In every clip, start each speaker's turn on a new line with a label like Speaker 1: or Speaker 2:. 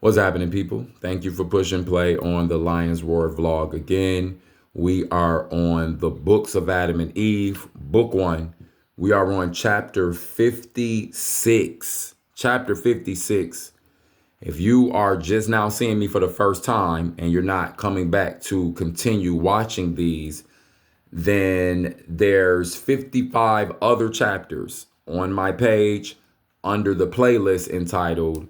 Speaker 1: What's happening, people? Thank you for pushing play on the Lions Roar vlog again. We are on the books of Adam and Eve, book one. We are on chapter 56. Chapter 56. If you are just now seeing me for the first time and you're not coming back to continue watching these, then there's 55 other chapters on my page under the playlist entitled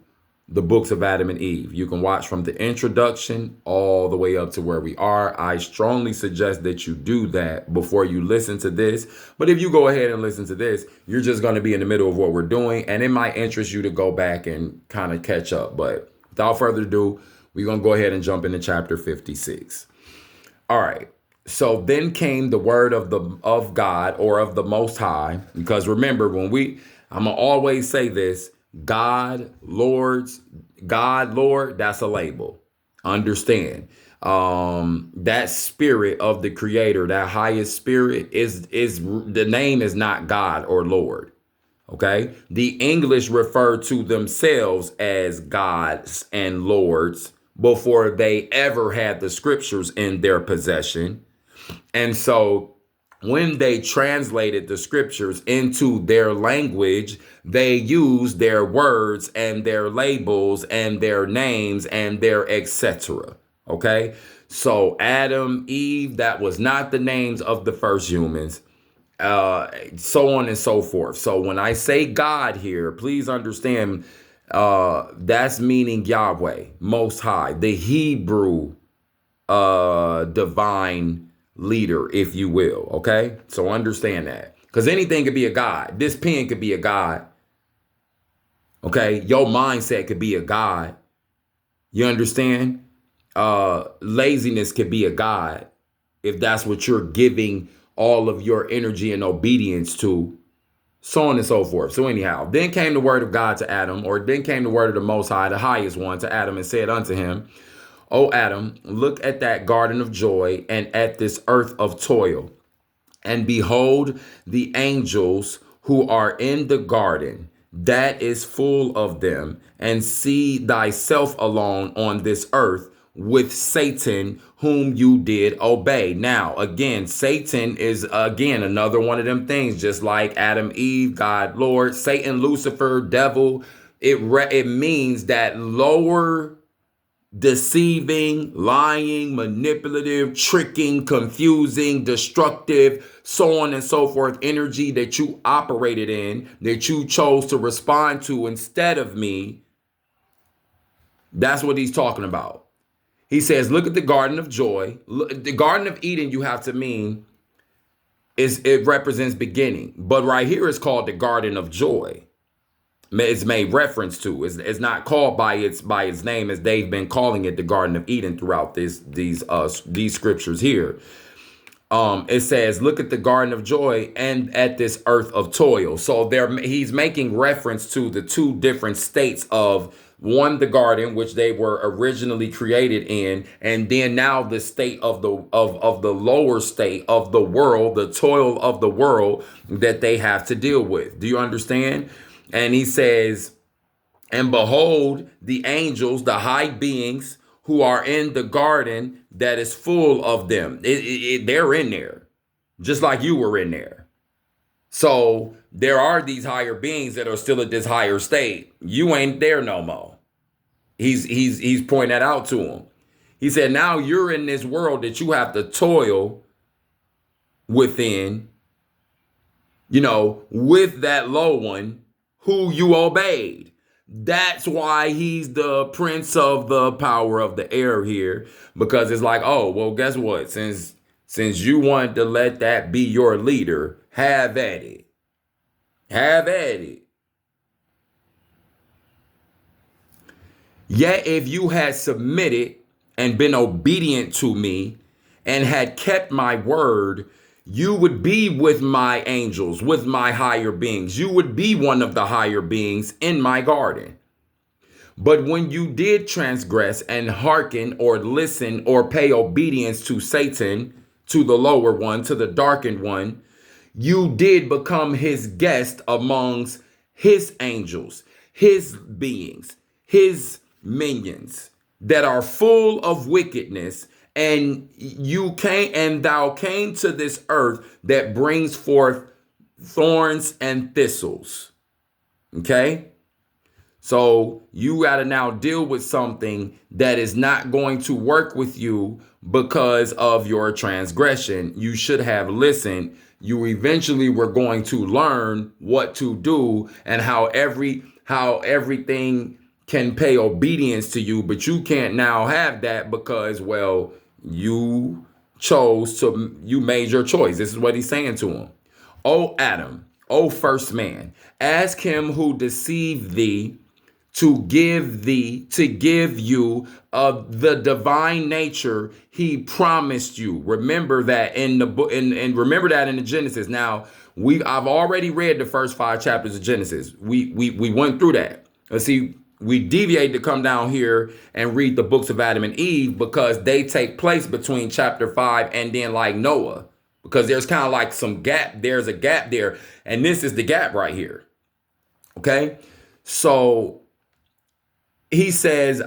Speaker 1: The Books of Adam and Eve. You can watch from the introduction all the way up to where we are. I strongly suggest that you do that before you listen to this. But if you go ahead and listen to this, you're just going to be in the middle of what we're doing. And it might interest you to go back and kind of catch up. But without further ado, we're going to go ahead and jump into chapter 56. All right. So then came the word of God, or of the Most High, because remember, I'm gonna always say this: God, Lord, that's a label. Understand? That spirit of the Creator, that highest spirit, is the name is not God or Lord. Okay, the English refer to themselves as gods and lords before they ever had the scriptures in their possession. And so when they translated the scriptures into their language, they used their words and their labels and their names and their etc. Okay, so Adam, Eve, that was not the names of the first humans, so on and so forth. So when I say God here, please understand that's meaning Yahweh, Most High, the Hebrew divine leader, if you will. Okay, so understand that, because anything could be a god. This pen could be a god. Okay, your mindset could be a god. You understand? Laziness could be a god if that's what you're giving all of your energy and obedience to, so on and so forth. So anyhow, then came the word of God to Adam, or then came the word of the Most High, the highest one, to Adam, and said unto him, O Adam, look at that garden of joy and at this earth of toil, and behold the angels who are in the garden that is full of them, and see thyself alone on this earth with Satan, whom you did obey. Now, again, Satan is, again, another one of them things, just like Adam, Eve, God, Lord, Satan, Lucifer, devil. It means that lower, deceiving, lying, manipulative, tricking, confusing, destructive, so on and so forth energy that you operated in, that you chose to respond to instead of me. That's what he's talking about. He says, look at the Garden of Joy. The Garden of Eden, you have to mean, it represents beginning. But right here it's called the Garden of Joy. It's made reference to. It's not called by its name as they've been calling it, the Garden of Eden, throughout these scriptures here. It says, look at the Garden of Joy and at this earth of toil. So he's making reference to the two different states of, one, the garden, which they were originally created in, and then now the state of the lower state of the world, the toil of the world that they have to deal with. Do you understand? And he says, and behold, the angels, the high beings who are in the garden that is full of them. They're in there, just like you were in there. So there are these higher beings that are still at this higher state. You ain't there no more. He's pointing that out to him. He said, now you're in this world that you have to toil within, with that low one who you obeyed. That's why he's the prince of the power of the air here, because it's like, oh, well, guess what? Since you wanted to let that be your leader, have at it. Have at it. Yet if you had submitted and been obedient to me and had kept my word, you would be with my angels, with my higher beings. You would be one of the higher beings in my garden. But when you did transgress and hearken or listen or pay obedience to Satan, to the lower one, to the darkened one, you did become his guest amongst his angels, his beings, his minions that are full of wickedness, and thou came to this earth that brings forth thorns and thistles. Okay? So you got to now deal with something that is not going to work with you because of your transgression. You should have listened. You eventually were going to learn what to do and how everything can pay obedience to you, but you can't now have that because, well, you made your choice. This is what he's saying to him. O Adam, O first man, ask him who deceived thee to give you of the divine nature he promised you. Remember that in the book, and remember that in the Genesis. Now, I've already read the first 5 chapters of Genesis. We went through that. Let's see. We deviate to come down here and read the books of Adam and Eve because they take place between chapter 5 and then like Noah, because there's kind of like some gap. There's a gap there. And this is the gap right here. Okay. So he says,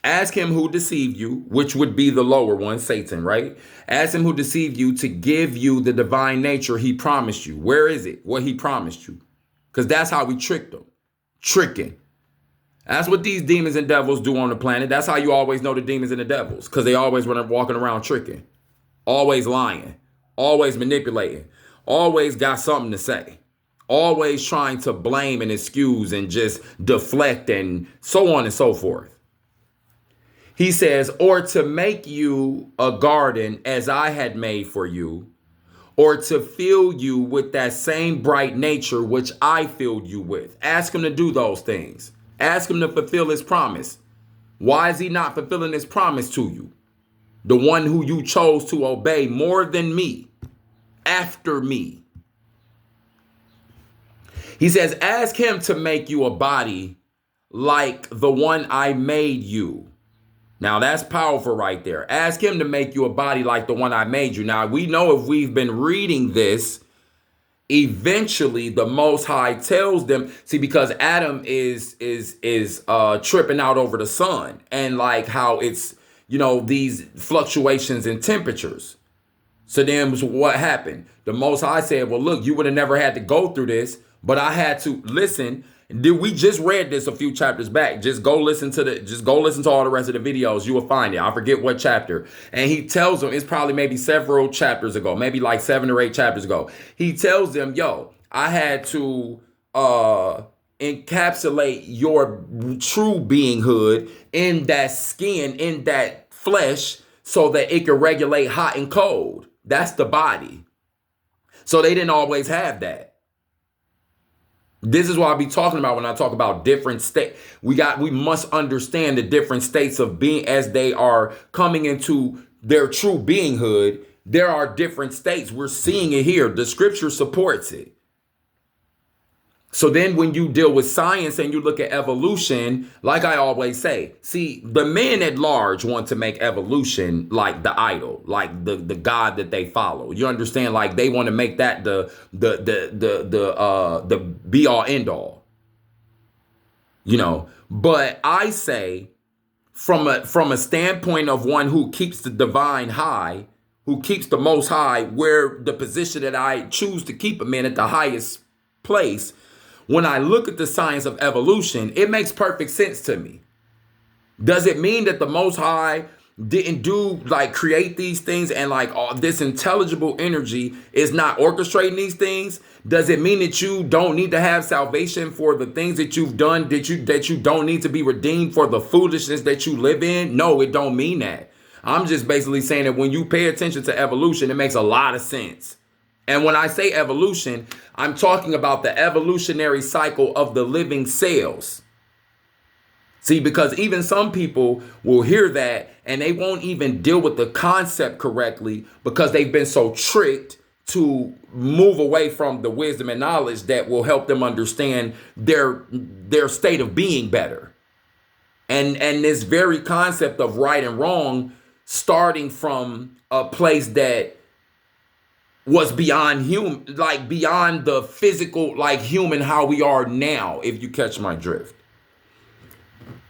Speaker 1: ask him who deceived you, which would be the lower one, Satan, right? Ask him who deceived you to give you the divine nature he promised you. Where is it? What he promised you? Because that's how we tricked them. Tricking. That's what these demons and devils do on the planet. That's how you always know the demons and the devils, because they always walking around tricking, always lying, always manipulating, always got something to say, always trying to blame and excuse and just deflect and so on and so forth. He says, or to make you a garden as I had made for you, or to fill you with that same bright nature which I filled you with. Ask him to do those things. Ask him to fulfill his promise. Why is he not fulfilling his promise to you? The one who you chose to obey more than me, after me. He says, ask him to make you a body like the one I made you. Now that's powerful right there. Ask him to make you a body like the one I made you. Now we know, if we've been reading this, eventually the Most High tells them, see, because Adam is tripping out over the sun and like how it's, these fluctuations in temperatures. So then what happened? The Most High said, well, look, you would have never had to go through this, but I had to listen. We just read this a few chapters back. Just go listen to all the rest of the videos. You will find it. I forget what chapter. And he tells them, it's probably maybe several chapters ago, maybe like 7 or 8 chapters ago. He tells them, yo, I had to encapsulate your true beinghood in that skin, in that flesh, so that it could regulate hot and cold. That's the body. So they didn't always have that. This is what I be talking about when I talk about different states. We must understand the different states of being as they are coming into their true beinghood. There are different states. We're seeing it here. The scripture supports it. So then when you deal with science and you look at evolution, like I always say, see, the men at large want to make evolution like the idol, like the God that they follow. You understand? Like they want to make that the be all end all. But I say from a standpoint of one who keeps the divine high, who keeps the Most High, where the position that I choose to keep him in at the highest place. When I look at the science of evolution, it makes perfect sense to me. Does it mean that the Most High didn't create these things and all this intelligible energy is not orchestrating these things? Does it mean that you don't need to have salvation for the things that you've done, that you don't need to be redeemed for the foolishness that you live in? No, it don't mean that. I'm just basically saying that when you pay attention to evolution, it makes a lot of sense. And when I say evolution, I'm talking about the evolutionary cycle of the living cells. See, because even some people will hear that and they won't even deal with the concept correctly because they've been so tricked to move away from the wisdom and knowledge that will help them understand their state of being better. And this very concept of right and wrong, starting from a place that was beyond human, beyond the physical, human, how we are now, if you catch my drift.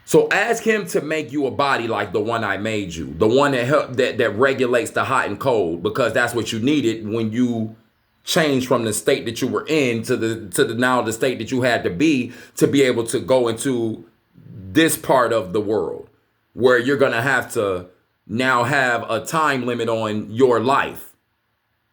Speaker 1: So ask him to make you a body like the one I made you, the one that regulates the hot and cold, because that's what you needed when you changed from the state that you were in to the now the state that you had to be able to go into this part of the world where you're gonna have to now have a time limit on your life,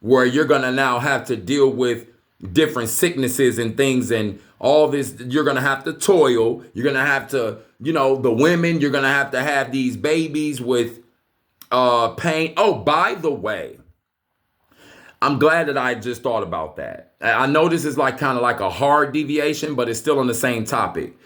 Speaker 1: where you're gonna now have to deal with different sicknesses and things and all this. You're gonna have to toil. You're gonna have to, the women, you're gonna have to have these babies with pain. Oh, by the way, I'm glad that I just thought about that. I know this is like kind of like a hard deviation, but it's still on the same topic.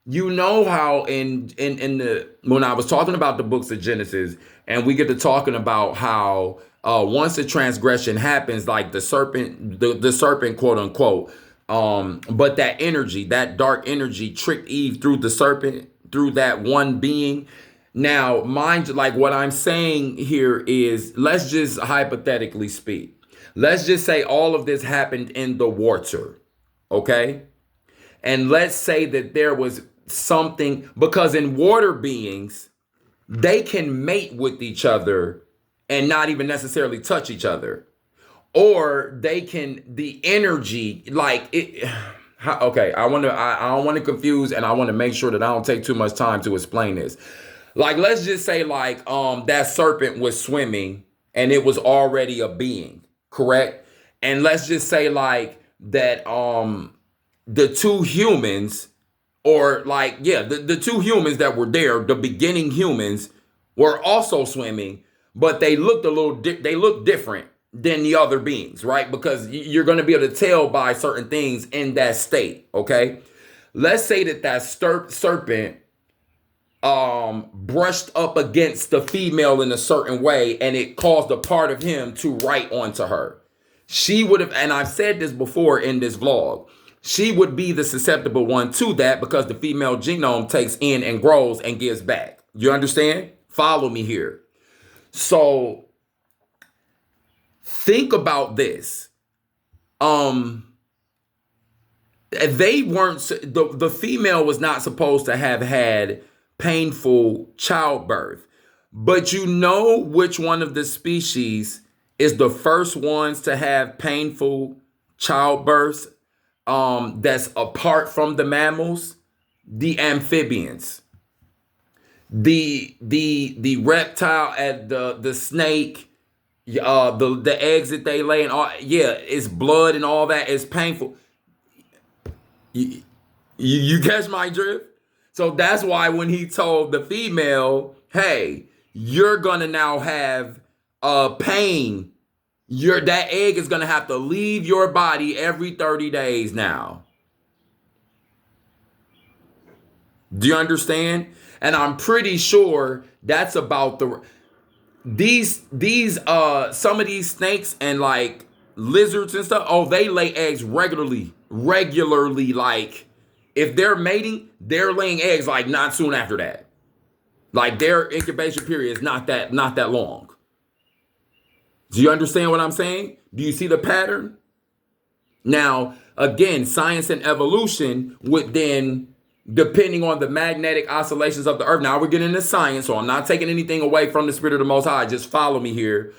Speaker 1: You know how when I was talking about the books of Genesis, and we get to talking about how once a transgression happens, like the serpent, the serpent, quote unquote, but that energy, that dark energy tricked Eve through the serpent, through that one being. Now, mind you, like what I'm saying here is, let's just hypothetically speak. Let's just say all of this happened in the water, okay? And let's say that there was something, because in water beings, they can mate with each other and not even necessarily touch each other. Or they can, the energy, like it. Okay, I don't want to confuse, and I want to make sure that I don't take too much time to explain this. Like, let's just say like that serpent was swimming and it was already a being, correct? And let's just say like that the two humans, or like, yeah, the two humans that were there, the beginning humans, were also swimming, but they looked they looked different than the other beings, right? Because you're going to be able to tell by certain things in that state, okay? Let's say that serpent brushed up against the female in a certain way, and it caused a part of him to write onto her. She would have, and I've said this before in this vlog, she would be the susceptible one to that, because the female genome takes in and grows and gives back. You understand? Follow me here. So think about this. They weren't, the female was not supposed to have had painful childbirth, but you know which one of the species is the first ones to have painful childbirths, that's apart from the mammals? The amphibians. The reptile and the snake, the eggs that they lay, and all, yeah, it's blood and all that. It's painful. You catch my drift? So that's why when he told the female, hey, you're gonna now have pain, that egg is gonna have to leave your body every 30 days now. Do you understand? And I'm pretty sure that's about these some of these snakes and like lizards and stuff. Oh, they lay eggs regularly. Like if they're mating, they're laying eggs like not soon after that. Like their incubation period is not that long. Do you understand what I'm saying? Do you see the pattern? Now, again, science and evolution would then, depending on the magnetic oscillations of the earth. Now we're getting into science, so I'm not taking anything away from the Spirit of the Most High. Just follow me here.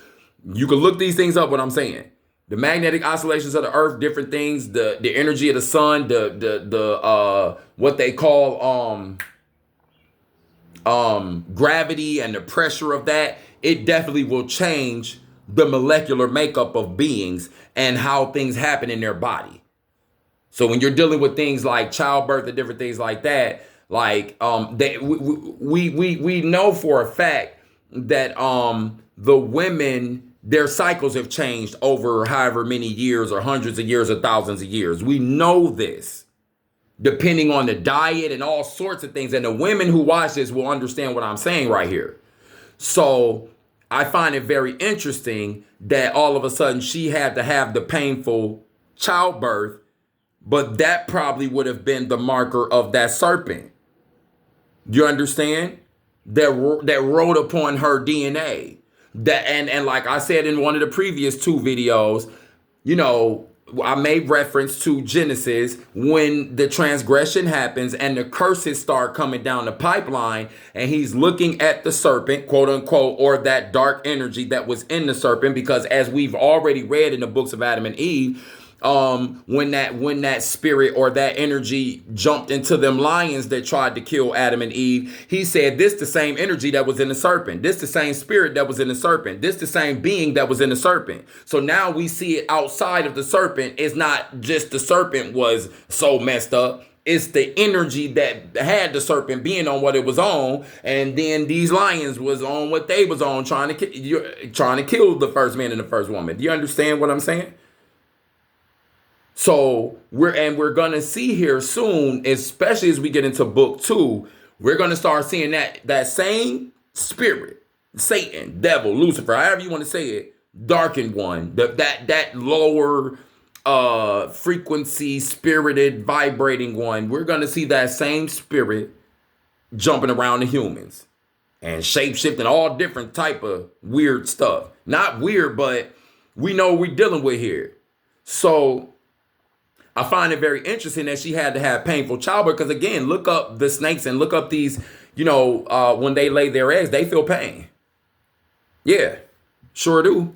Speaker 1: You can look these things up, what I'm saying. The magnetic oscillations of the earth, different things, the energy of the sun, the what they call gravity and the pressure of that, it definitely will change the molecular makeup of beings and how things happen in their body. So when you're dealing with things like childbirth and different things like that, like we know for a fact that the women, their cycles have changed over however many years or hundreds of years or thousands of years. We know this, depending on the diet and all sorts of things. And the women who watch this will understand what I'm saying right here. So I find it very interesting that all of a sudden she had to have the painful childbirth, but that probably would have been the marker of that serpent. You understand? That wrote upon her DNA. That and like I said in one of the previous two videos, I made reference to Genesis when the transgression happens and the curses start coming down the pipeline, and he's looking at the serpent, quote unquote, or that dark energy that was in the serpent, because as we've already read in the books of Adam and Eve, when that spirit or that energy jumped into them lions that tried to kill Adam and Eve, he said, this the same energy that was in the serpent. This the same spirit that was in the serpent. This the same being that was in the serpent. So now we see it outside of the serpent. It's not just the serpent was so messed up. It's the energy that had the serpent being on what it was on, and then these lions was on what they was on, trying to kill the first man and the first woman. Do you understand what I'm saying? So we're gonna see here soon, especially as we get into book 2, we're gonna start seeing that same spirit, Satan, devil, Lucifer, however you want to say it, darkened one, that lower frequency, spirited, vibrating one. We're gonna see that same spirit jumping around the humans and shape-shifting all different type of weird stuff. Not weird, but we know we're dealing with here. So I find it very interesting that she had to have painful childbirth, because again, look up the snakes and look up these, when they lay their eggs, they feel pain. Yeah, sure do.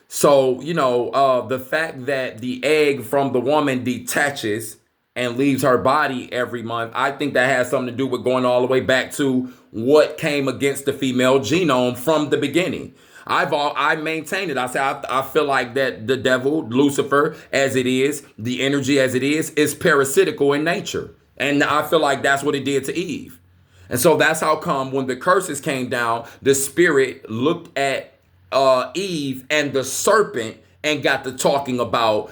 Speaker 1: So, the fact that the egg from the woman detaches and leaves her body every month, I think that has something to do with going all the way back to what came against the female genome from the beginning. I maintain it. I feel like that the devil, Lucifer, as it is, the energy as it is parasitical in nature. And I feel like that's what it did to Eve. And so that's how come when the curses came down, the spirit looked at Eve and the serpent and got to talking about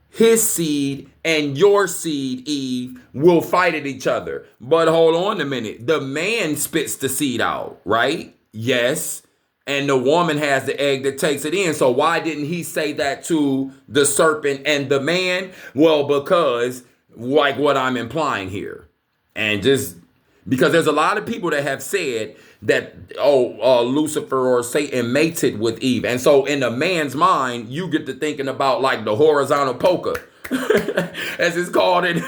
Speaker 1: his seed and your seed, Eve, will fight at each other. But hold on a minute. The man spits the seed out, right? Yes. And the woman has the egg that takes it in. So why didn't he say that to the serpent and the man? Well, because like what I'm implying here. And just because there's a lot of people that have said that, Lucifer or Satan mated with Eve. And so in a man's mind, you get to thinking about like the horizontal polka. as it's called in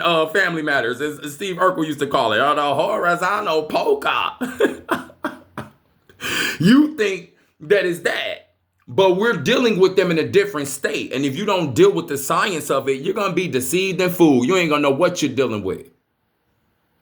Speaker 1: Family Matters, as Steve Urkel used to call it, the horizontal polka. You think that is that, but we're dealing with them in a different state. And if you don't deal with the science of it, you're gonna be deceived and fooled. You ain't gonna know what you're dealing with.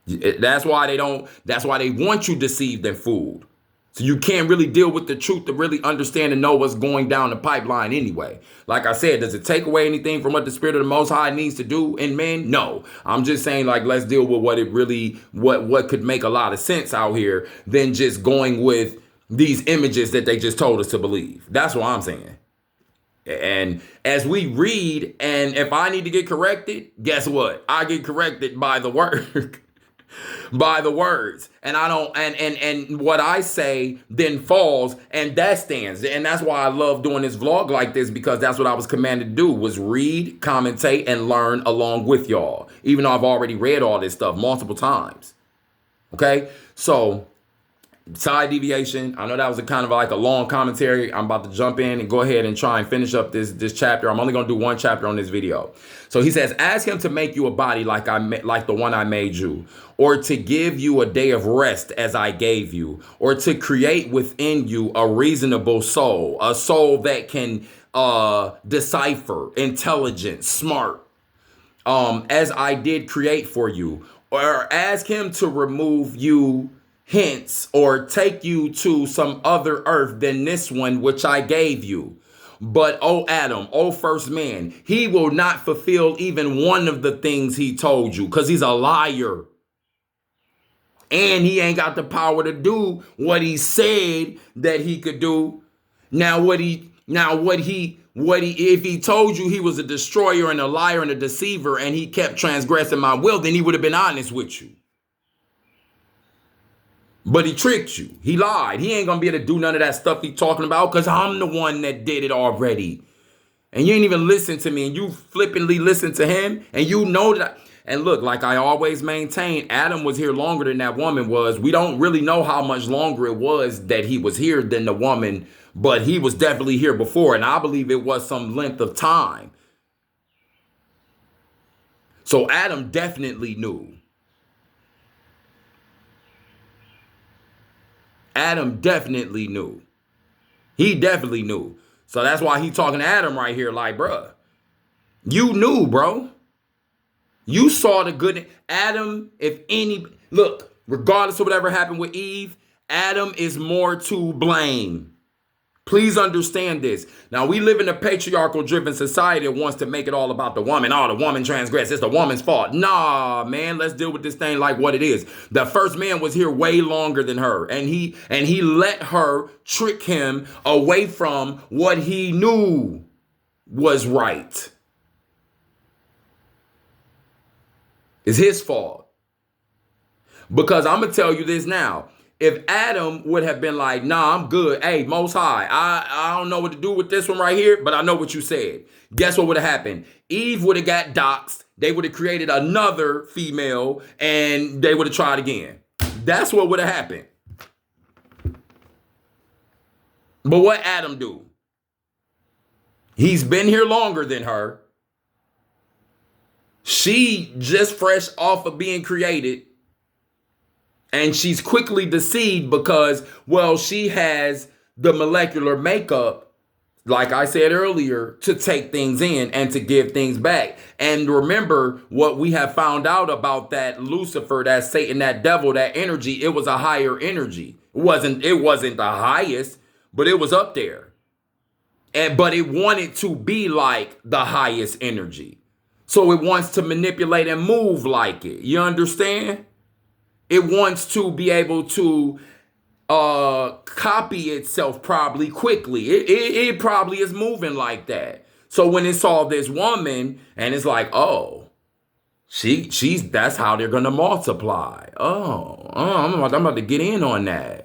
Speaker 1: That's why they want you deceived and fooled. So you can't really deal with the truth to really understand and know what's going down the pipeline anyway. Like I said, does it take away anything from what the Spirit of the Most High needs to do in men? No. I'm just saying, like, let's deal with what could make a lot of sense out here than just going with these images that they just told us to believe. That's what I'm saying. And as we read, and if I need to get corrected, guess what? I get corrected by the word. By the words, and I don't, and what I say then falls, and that stands. And that's why I love doing this vlog like this, because that's what I was commanded to do, was read, commentate, and learn along with y'all, even though I've already read all this stuff multiple times. Okay, so side deviation. I know that was a kind of like a long commentary. I'm about to jump in and go ahead and try and finish up this chapter. I'm only going to do one chapter on this video. So he says, ask him to make you a body like the one I made you, or to give you a day of rest as I gave you, or to create within you a reasonable soul, a soul that can decipher, intelligent, smart, as I did create for you. Or ask him to remove you hence, or take you to some other earth than this one which I gave you. But, O Adam, O first man, he will not fulfill even one of the things he told you, because he's a liar. And he ain't got the power to do what he said that he could do. If he told you he was a destroyer and a liar and a deceiver, and he kept transgressing my will, then he would have been honest with you. But he tricked you. He lied. He ain't going to be able to do none of that stuff he talking about, because I'm the one that did it already. And you ain't even listen to me, and you flippantly listen to him, and you know that. And look, like I always maintain, Adam was here longer than that woman was. We don't really know how much longer it was that he was here than the woman, but he was definitely here before. And I believe it was some length of time. So Adam definitely knew. Adam definitely knew. He definitely knew. So that's why he talking to Adam right here like, bruh, you knew, bro. You saw the good. Adam, if any, look, regardless of whatever happened with Eve, Adam is more to blame. Please understand this. Now, we live in a patriarchal driven society that wants to make it all about the woman. Oh, the woman transgressed. It's the woman's fault. Nah, man, let's deal with this thing like what it is. The first man was here way longer than her. And he let her trick him away from what he knew was right. It's his fault. Because I'm going to tell you this now. If Adam would have been like, nah, I'm good. Hey, Most High, I don't know what to do with this one right here, but I know what you said. Guess what would have happened? Eve would have got doxxed. They would have created another female and they would have tried again. That's what would have happened. But what Adam do? He's been here longer than her. She just fresh off of being created. And she's quickly deceived because, well, she has the molecular makeup, like I said earlier, to take things in and to give things back. And remember what we have found out about that Lucifer, that Satan, that devil, that energy. It was a higher energy. It wasn't the highest, but it was up there. But it wanted to be like the highest energy. So it wants to manipulate and move like it. You understand? It wants to be able to copy itself probably quickly. It probably is moving like that. So when it saw this woman and it's like, oh, she's that's how they're gonna multiply. I'm about to get in on that.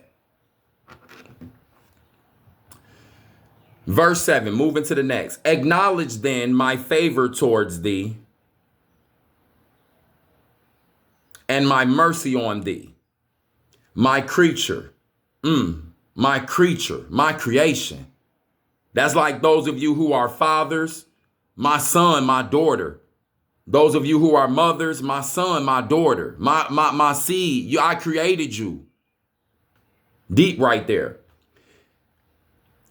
Speaker 1: Verse 7, moving to the next. Acknowledge then my favor towards thee, and my mercy on thee, my creature, my creation. That's like those of you who are fathers, my son, my daughter. Those of you who are mothers, my son, my daughter, my seed. I created you. Deep right there.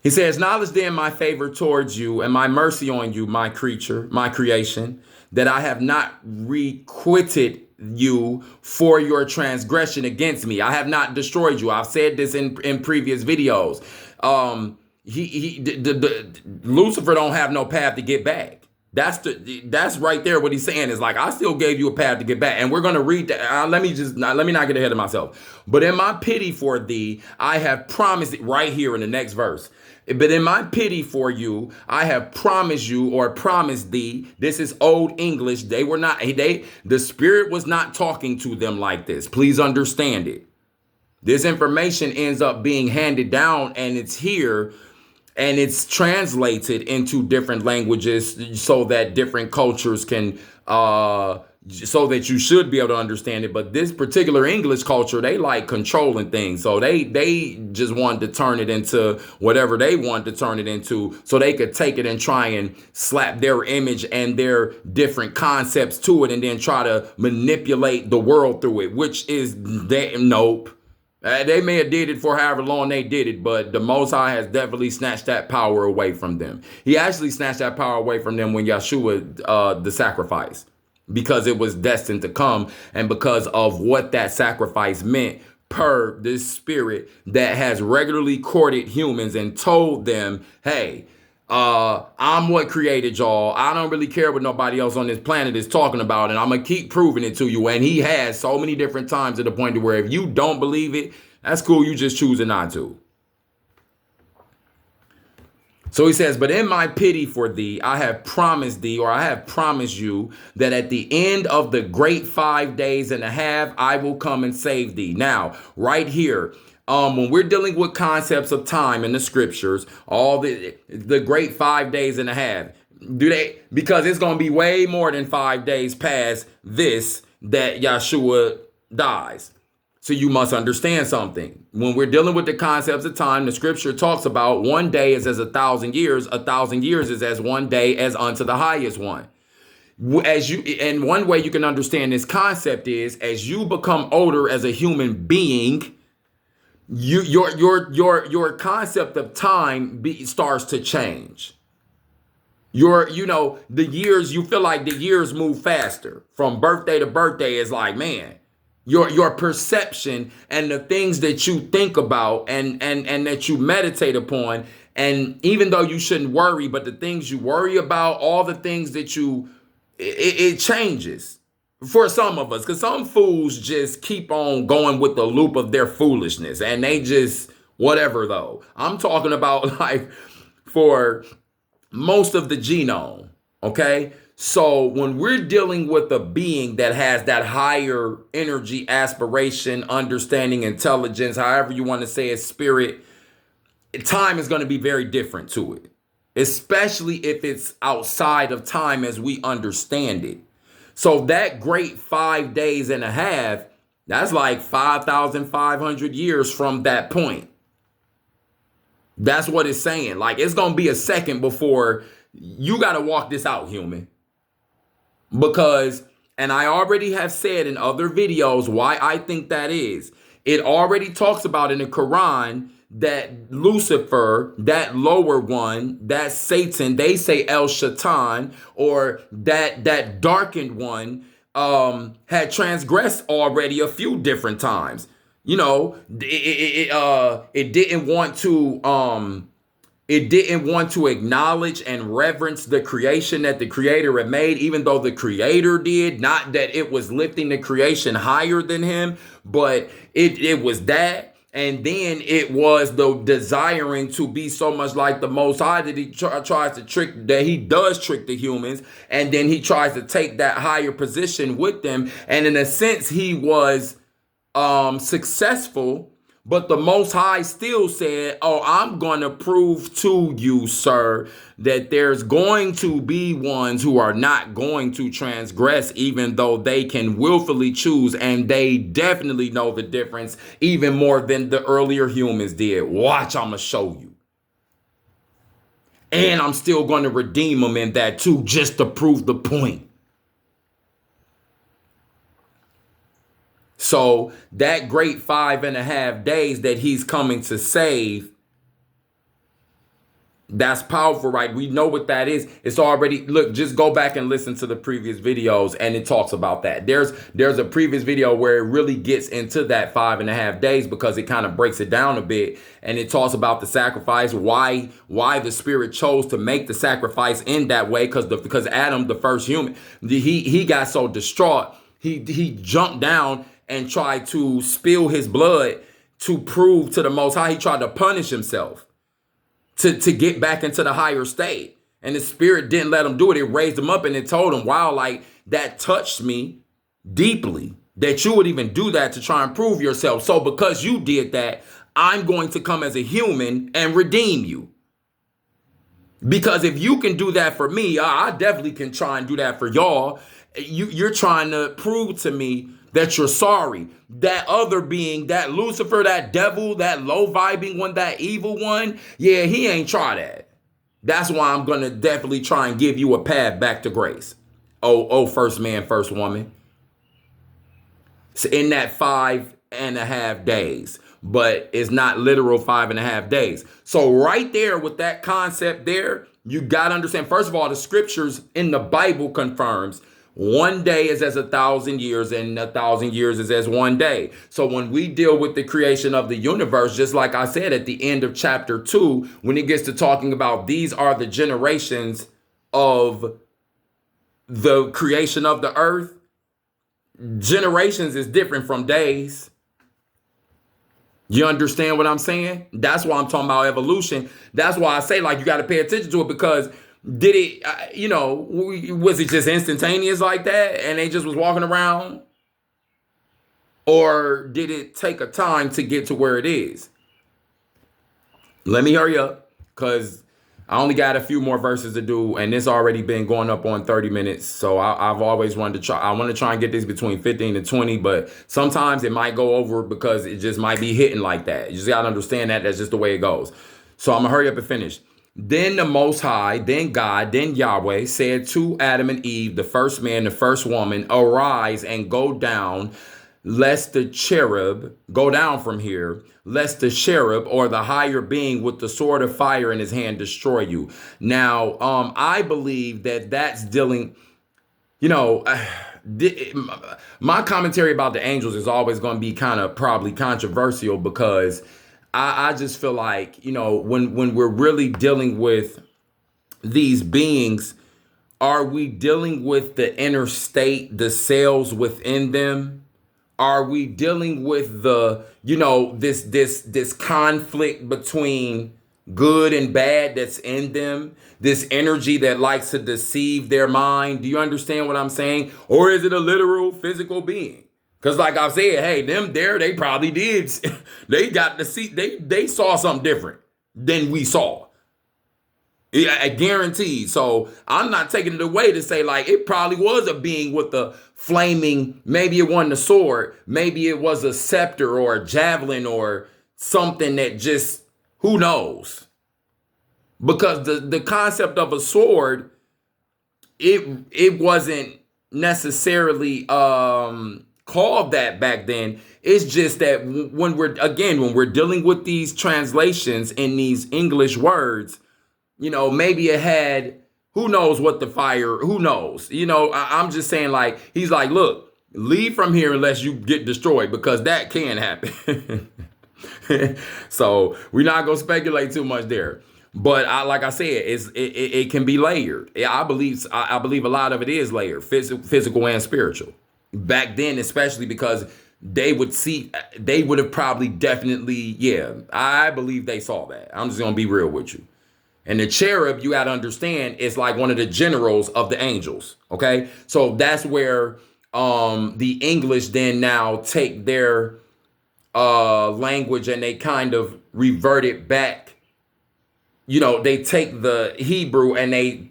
Speaker 1: He says, acknowledge then my favor towards you and my mercy on you, my creature, my creation, that I have not requited you for your transgression against me. I have not destroyed you. I've said this in previous videos. Lucifer don't have no path to get back. That's right there. What he's saying is like, I still gave you a path to get back. And we're going to read that. Let me not get ahead of myself. But in my pity for thee, I have promised it right here in the next verse. But in my pity for you, I have promised you or promised thee. This is old English. The spirit was not talking to them like this. Please understand it. This information ends up being handed down and it's here and it's translated into different languages so that different cultures can, so that you should be able to understand it. But this particular English culture, they like controlling things. So they just wanted to turn it into whatever they wanted to turn it into so they could take it and try and slap their image and their different concepts to it and then try to manipulate the world through it, which is nope. They may have did it for however long they did it, but the Most High has definitely snatched that power away from them. He actually snatched that power away from them when Yeshua, the sacrifice, because it was destined to come and because of what that sacrifice meant per this spirit that has regularly courted humans and told them, hey, I'm what created y'all. I don't really care what nobody else on this planet is talking about, and I'm going to keep proving it to you. And he has so many different times to the point to where if you don't believe it, that's cool. You just choosing not to. So he says, but in my pity for thee, I have promised thee, or I have promised you that at the end of the great 5 days and a half, I will come and save thee. Now, right here, when we're dealing with concepts of time in the scriptures, all the great 5 days and a half, Do they? Because it's going to be way more than 5 days past this that Yeshua dies. So you must understand something. When we're dealing with the concepts of time, the scripture talks about one day is as 1,000 years. 1,000 years is as one day as unto the highest one. And one way you can understand this concept is as you become older as a human being, your concept of time starts to change. The years, you feel like the years move faster from birthday to birthday. Is like, man, your perception and the things that you think about and that you meditate upon, and even though you shouldn't worry, but the things you worry about, all the things that it changes for some of us, because some fools just keep on going with the loop of their foolishness and they just whatever. Though I'm talking about like for most of the genome. Okay, so when we're dealing with a being that has that higher energy, aspiration, understanding, intelligence, however you want to say it, spirit, time is going to be very different to it, especially if it's outside of time as we understand it. So that great 5 days and a half, that's like 5,500 years from that point. That's what it's saying. Like, it's going to be a second before you got to walk this out, human. Because, and I already have said in other videos why I think that is. It already talks about in the Quran that Lucifer, that lower one, that Satan, they say El Shaitan, or that darkened one, had transgressed already a few different times. You know, it didn't want to acknowledge and reverence the creation that the creator had made, even though the creator did. Not that it was lifting the creation higher than him, but it was that. And then it was the desiring to be so much like the Most High that he tries to trick, that he does trick the humans. And then he tries to take that higher position with them. And in a sense, he was successful, but the Most High still said, oh, I'm going to prove to you, sir, that there's going to be ones who are not going to transgress, even though they can willfully choose, and they definitely know the difference even more than the earlier humans did. Watch, I'm going to show you. And I'm still going to redeem them in that too, just to prove the point. So that great 5.5 days that he's coming to save, that's powerful, right? We know what that is. It's already, look, just go back and listen to the previous videos and it talks about that. There's a previous video where it really gets into that 5.5 days because it kind of breaks it down a bit. And it talks about the sacrifice, why the spirit chose to make the sacrifice in that way. Because Adam, the first human, he got so distraught. He jumped down and tried to spill his blood to prove to the Most High. He tried to punish himself to get back into the higher state. And the spirit didn't let him do it. It raised him up and it told him, wow, like that touched me deeply that you would even do that to try and prove yourself. So because you did that, I'm going to come as a human and redeem you. Because if you can do that for me, I definitely can try and do that for y'all. You're trying to prove to me that you're sorry. That other being, that Lucifer, that devil, that low vibing one, that evil one, yeah, he ain't try that. That's why I'm going to definitely try and give you a path back to grace. Oh, first man, first woman. So in that 5.5 days, but it's not literal 5.5 days. So right there with that concept there, you got to understand, first of all, the scriptures in the Bible confirms one day is as 1,000 years and 1,000 years is as one day. So when we deal with the creation of the universe, just like I said at the end of chapter 2, when it gets to talking about these are the generations of the creation of the earth, generations is different from days. You understand what I'm saying? That's why I'm talking about evolution. That's why I say, like, you got to pay attention to it, because did it, was it just instantaneous like that and they just was walking around? Or did it take a time to get to where it is? Let me hurry up, because I only got a few more verses to do, and it's already been going up on 30 minutes. So I've always wanted to try. I want to try and get this between 15 and 20, but sometimes it might go over because it just might be hitting like that. You just got to understand that. That's just the way it goes. So I'm going to hurry up and finish. Then the Most High, then God, then Yahweh said to Adam and Eve, the first man, the first woman, arise and go down, lest the cherub, go down from here, lest the cherub or the higher being with the sword of fire in his hand destroy you. Now, I believe that that's dealing, you know, my commentary about the angels is always going to be kind of probably controversial because I just feel like, you know, when we're really dealing with these beings, are we dealing with the inner state, the cells within them? Are we dealing with the, you know, this conflict between good and bad that's in them? This energy that likes to deceive their mind? Do you understand what I'm saying? Or is it a literal physical being? Because like I've said, hey, them there, they probably did. They got to see, they saw something different than we saw. Yeah, I guarantee. So I'm not taking it away to say like it probably was a being with a flaming, maybe it wasn't a sword, maybe it was a scepter or a javelin or something that just, who knows? Because the concept of a sword, it wasn't necessarily called that back then. It's just that when we're dealing with these translations in these English words, you know, maybe it had, who knows what the fire, who knows? You know, I'm just saying like, he's like, look, leave from here unless you get destroyed because that can happen. So we're not going to speculate too much there. But like I said, it can be layered. I believe a lot of it is layered, physical and spiritual. Back then, especially because they would have probably definitely, yeah, I believe they saw that. I'm just going to be real with you. And the cherub, you got to understand, is like one of the generals of the angels. Okay. So that's where the English then now take their language and they kind of revert it back. You know, they take the Hebrew and they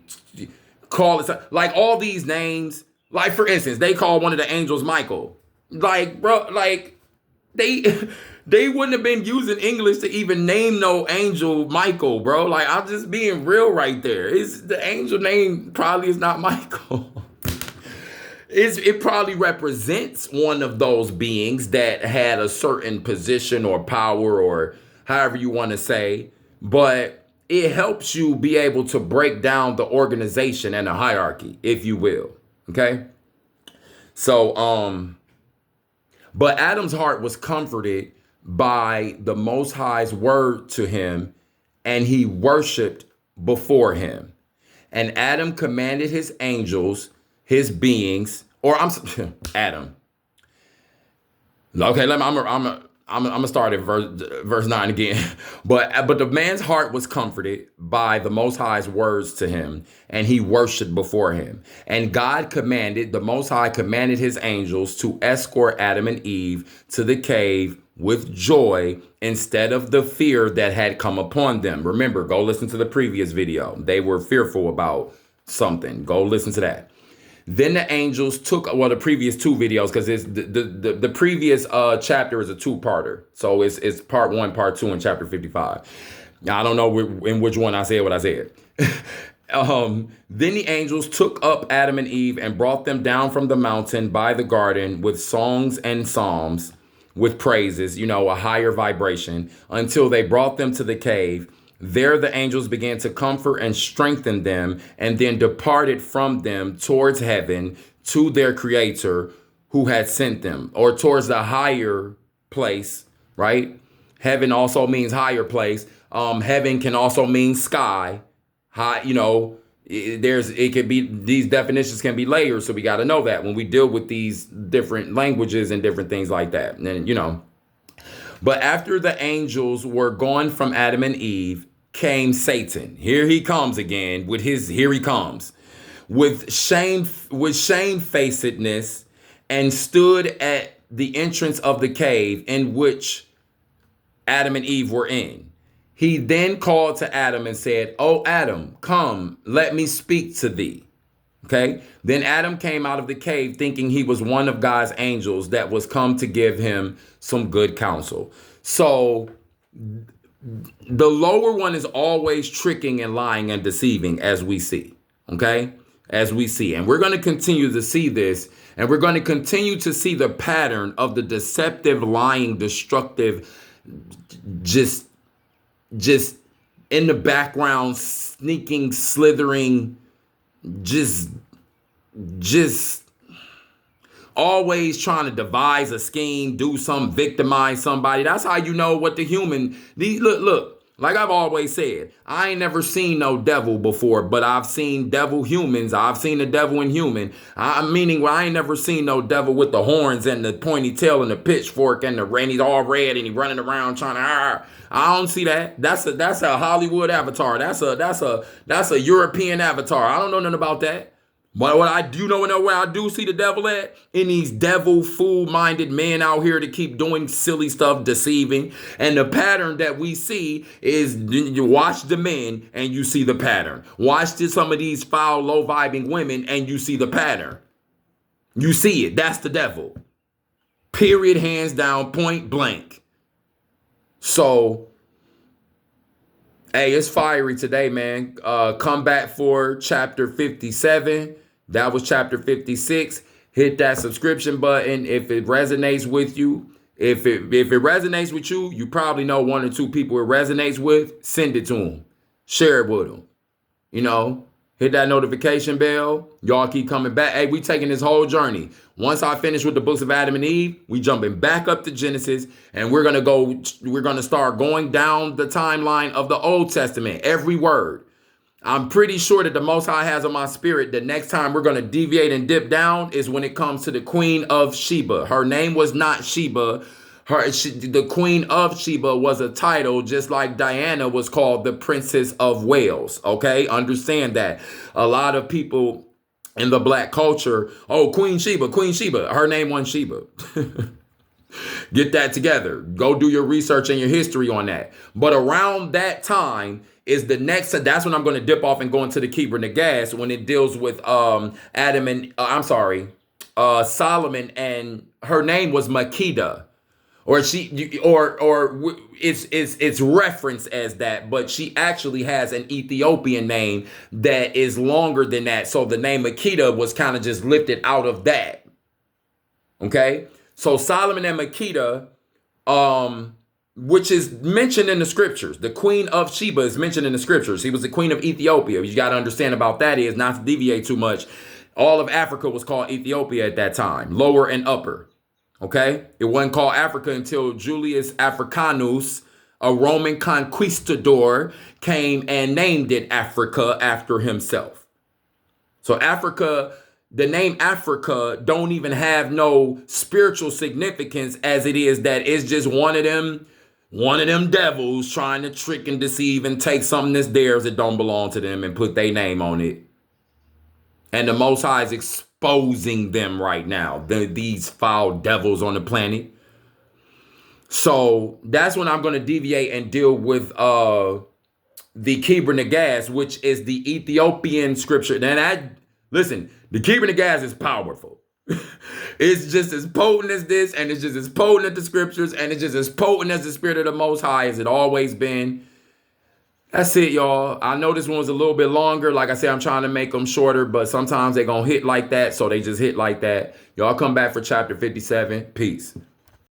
Speaker 1: call it like all these names. Like, for instance, they call one of the angels Michael. Like, bro, like they wouldn't have been using English to even name no angel Michael, bro. Like, I'm just being real right there. It's the angel name probably is not Michael. It probably represents one of those beings that had a certain position or power or however you want to say, but it helps you be able to break down the organization and the hierarchy, if you will. Okay. So, but Adam's heart was comforted by the Most High's word to him, and he worshiped before him. And Adam commanded his angels, his beings, or Adam. Okay, I'm gonna start at verse 9 again. But the man's heart was comforted by the Most High's words to him, and he worshiped before him. And the Most High commanded his angels to escort Adam and Eve to the cave with joy instead of the fear that had come upon them. Remember, go listen to the previous video. They were fearful about something. Go listen to that. Then the angels took, the previous two videos, because it's the previous chapter is a two-parter. So it's part 1, part 2 in chapter 55. I don't know in which one I said what I said. Then the angels took up Adam and Eve and brought them down from the mountain by the garden with songs and psalms, with praises, a higher vibration, until they brought them to the cave. There the angels began to comfort and strengthen them, and then departed from them towards heaven to their creator who had sent them, or towards the higher place, right? Heaven also means higher place. Heaven can also mean sky. High, it could be, these definitions can be layered. So we got to know that when we deal with these different languages and different things like that. And, but after the angels were gone from Adam and Eve, came Satan. Here he comes again with here he comes with shamefacedness, and stood at the entrance of the cave in which Adam and Eve were in. He then called to Adam and said, "O Adam, come, let me speak to thee." Okay. Then Adam came out of the cave thinking he was one of God's angels that was come to give him some good counsel. So the lower one is always tricking and lying and deceiving, as we see. Okay. As we see. And we're going to continue to see this. And we're going to continue to see the pattern of the deceptive, lying, destructive, just in the background, sneaking, slithering, just always trying to devise a scheme, do something, victimize somebody. That's how you know what the human, look, like I've always said, I ain't never seen no devil before, but I've seen devil humans. I've seen the devil in human. Meaning I ain't never seen no devil with the horns and the pointy tail and the pitchfork and he's all red and he running around trying to, I don't see that. That's a Hollywood avatar. That's a European avatar. I don't know nothing about that. But what I do know where I do see the devil at? In these devil fool-minded men out here to keep doing silly stuff, deceiving. And the pattern that we see is you watch the men and you see the pattern. Watch some of these foul, low-vibing women and you see the pattern. You see it. That's the devil. Period, hands down, point blank. So, hey, it's fiery today, man. Come back for chapter 57. That was chapter 56. Hit that subscription button if it resonates with you. If it resonates with you, you probably know one or two people it resonates with. Send it to them. Share it with them. You know, hit that notification bell. Y'all keep coming back. Hey, we taking this whole journey. Once I finish with the books of Adam and Eve, we jumping back up to Genesis, and we're gonna start going down the timeline of the Old Testament, every word. I'm pretty sure that the Most High has on my spirit the next time we're gonna deviate and dip down is when it comes to the Queen of Sheba. Her name was not Sheba. The Queen of Sheba was a title, just like Diana was called the Princess of Wales. Okay, understand that. A lot of people in the black culture, oh, Queen Sheba, her name wasn't Sheba. Get that together. Go do your research and your history on that. But around that time is the next, that's when I'm going to dip off and go into the Kebra Nagast when it deals with Solomon, and her name was Makeda. Or it's referenced as that, but she actually has an Ethiopian name that is longer than that. So the name Makeda was kind of just lifted out of that. Okay, so Solomon and Makeda, which is mentioned in the scriptures. The Queen of Sheba is mentioned in the scriptures. He was the Queen of Ethiopia. You got to understand about that is, not to deviate too much, all of Africa was called Ethiopia at that time, lower and upper. Okay, it wasn't called Africa until Julius Africanus, a Roman conquistador, came and named it Africa after himself. So Africa, the name Africa don't even have no spiritual significance, as it is that it's just one of them devils trying to trick and deceive and take something that's theirs that don't belong to them and put their name on it. And the Most High is exposing them right now, these foul devils on the planet. So that's when I'm going to deviate and deal with the Kebra Nagast, which is the Ethiopian scripture. Listen, the Kebra Nagast is powerful. It's just as potent as this, and it's just as potent as the scriptures, and it's just as potent as the Spirit of the Most High as it always been. That's it, y'all. I know this one was a little bit longer. Like I said, I'm trying to make them shorter, but sometimes they're going to hit like that, so they just hit like that. Y'all come back for chapter 57. Peace.